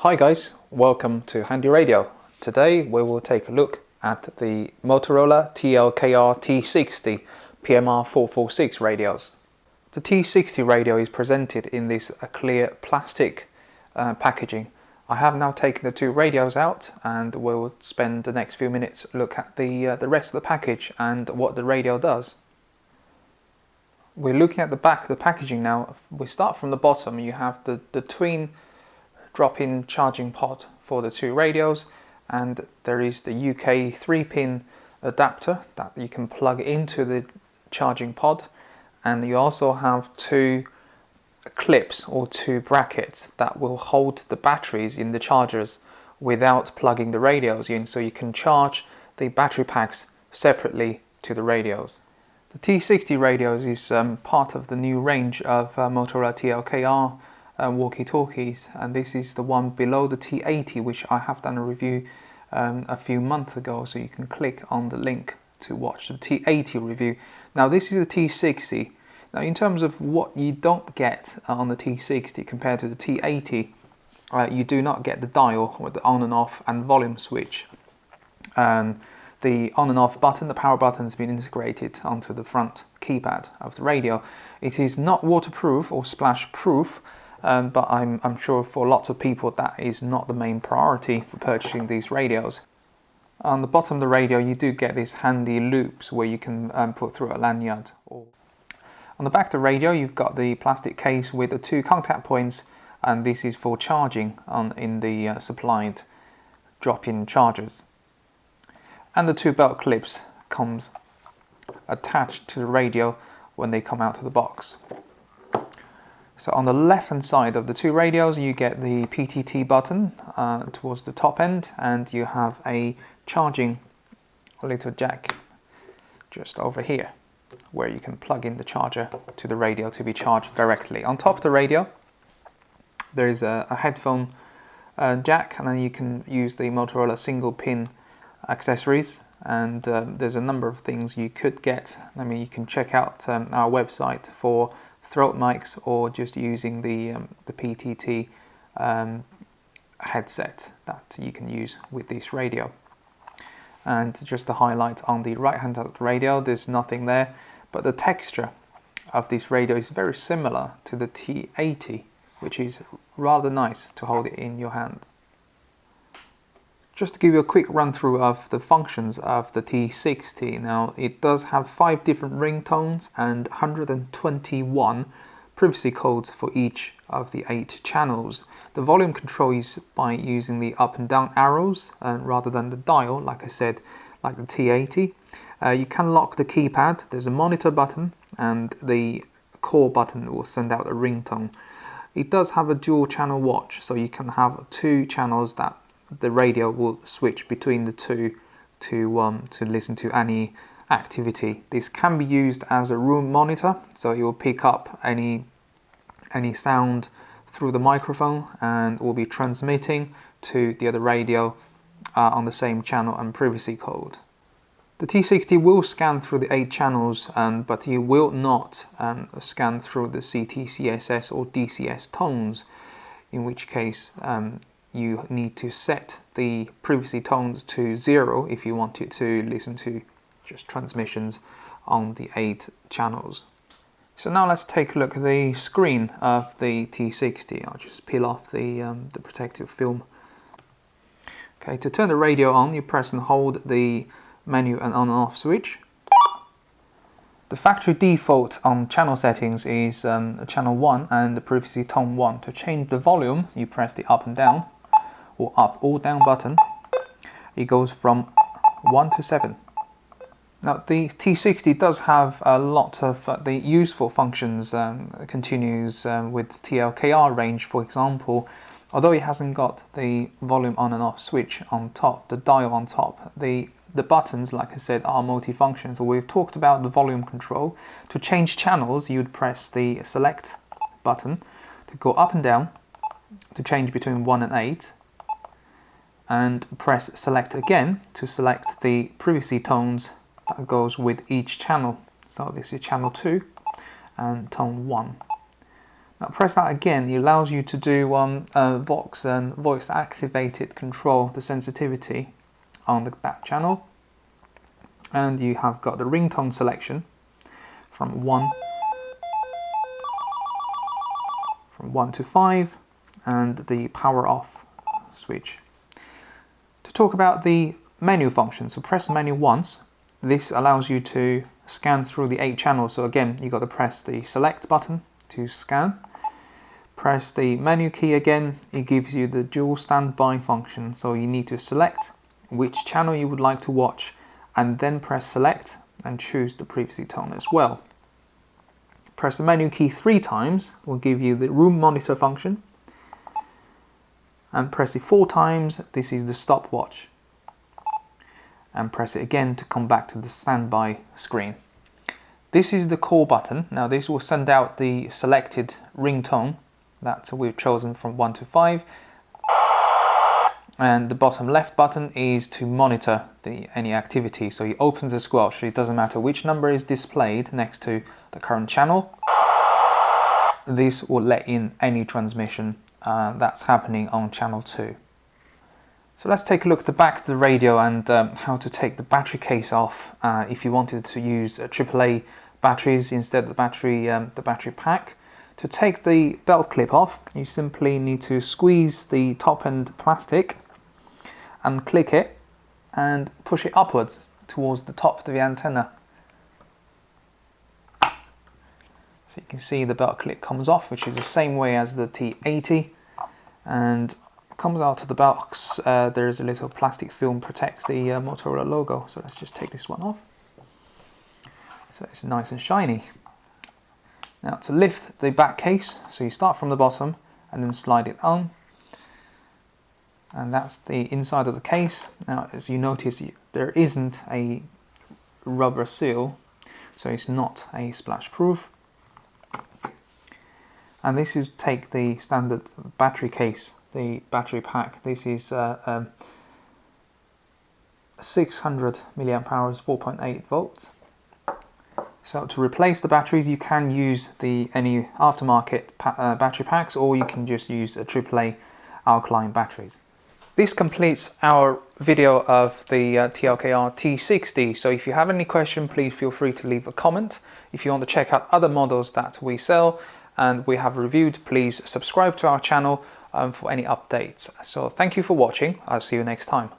Hi guys, welcome to HandyRadio. Today we will take a look at the Motorola TLKR T60 PMR446 radios. The T60 radio is presented in this clear plastic packaging. I have now taken the two radios out and we'll spend the next few minutes look at the rest of the package and what the radio does. We're looking at the back of the packaging now. We start from the bottom. You have the twin drop-in charging port for the two radios, and there is the UK 3-pin adapter that you can plug into the charging pod, and you also have two clips or two brackets that will hold the batteries in the chargers without plugging the radios in, so you can charge the battery packs separately to the radios. The T60 radios is part of the new range of Motorola TLKR walkie-talkies, and this is the one below the T80, which I have done a review a few months ago, so you can click on the link to watch the T80 review. Now this is a T60. Now in terms of what you don't get on the T60 compared to the T80, you do not get the dial with the on and off and volume switch. The on and off button, the power button, has been integrated onto the front keypad of the radio. It is not waterproof or splash proof, but I'm sure for lots of people that is not the main priority for purchasing these radios. On the bottom of the radio you do get these handy loops where you can put through a lanyard. On the back of the radio you've got the plastic case with the two contact points, and this is for charging in the supplied drop-in chargers. And the two belt clips comes attached to the radio when they come out of the box. So on the left hand side of the two radios you get the PTT button towards the top end, and you have a charging little jack just over here where you can plug in the charger to the radio to be charged directly. On top of the radio there is a headphone jack, and then you can use the Motorola single pin accessories, and there's a number of things you could get. I mean, you can check out our website for throat mics, or just using the PTT headset that you can use with this radio. And just to highlight, on the right hand side of the radio there's nothing there, but the texture of this radio is very similar to the T80, which is rather nice to hold it in your hand. Just to give you a quick run through of the functions of the T60. Now it does have 5 different ringtones and 121 privacy codes for each of the 8 channels. The volume control is by using the up and down arrows rather than the dial, like I said, like the T80. You can lock the keypad. There's a monitor button, and the core button will send out a ringtone. It does have a dual channel watch, so you can have 2 channels that the radio will switch between the two to listen to any activity. This can be used as a room monitor, so it will pick up any sound through the microphone and will be transmitting to the other radio on the same channel and privacy code. The T60 will scan through the 8 channels, but you will not scan through the CT/CSS or DCS tones, in which case you need to set the privacy tones to 0 if you want it to listen to just transmissions on the 8 channels. So now let's take a look at the screen of the T60. I'll just peel off the protective film. Okay, to turn the radio on, you press and hold the menu and on and off switch. The factory default on channel settings is channel 1 and the privacy tone 1. To change the volume, you press the up and down or up or down button. It goes from 1 to 7. Now the T60 does have a lot of the useful functions, continues with TLKR range, for example. Although it hasn't got the volume on and off switch on top, the dial on top, the buttons, like I said, are multifunction. So we've talked about the volume control. To change channels, you'd press the select button to go up and down, to change between 1 and 8, and press select again to select the privacy tones that goes with each channel. So this is channel 2 and tone 1. Now press that again, it allows you to do Vox and voice activated control, the sensitivity on that channel. And you have got the ringtone selection from 1 to 5 and the power off switch. To talk about the menu function, so press menu once. This allows you to scan through the 8 channels. So again, you got to press the select button to scan. Press the menu key again, it gives you the dual standby function. So you need to select which channel you would like to watch and then press select and choose the privacy tone as well. Press the menu key 3 times, will give you the room monitor function. And press it 4 times, this is the stopwatch. And press it again to come back to the standby screen. This is the call button. Now this will send out the selected ringtone that we've chosen from 1 to 5. And the bottom left button is to monitor any activity. So it opens a squelch. It doesn't matter which number is displayed next to the current channel. This will let in any transmission that's happening on channel 2. So let's take a look at the back of the radio and how to take the battery case off if you wanted to use AAA batteries instead of the battery pack. To take the belt clip off, you simply need to squeeze the top end plastic and click it and push it upwards towards the top of the antenna. So you can see the belt clip comes off, which is the same way as the T80, and comes out of the box. There's a little plastic film protects the Motorola logo. So let's just take this one off. So it's nice and shiny. Now to lift the back case, so you start from the bottom and then slide it on. And that's the inside of the case. Now as you notice, there isn't a rubber seal, so it's not a splash proof. And this is take the standard battery case, the battery pack. This is 600 milliamp hours, 4.8 volts. So to replace the batteries, you can use any aftermarket battery packs, or you can just use a AAA alkaline batteries. This completes our video of the TLKR T60. So if you have any question, please feel free to leave a comment. If you want to check out other models that we sell and we have reviewed, please subscribe to our channel for any updates. So thank you for watching. I'll see you next time.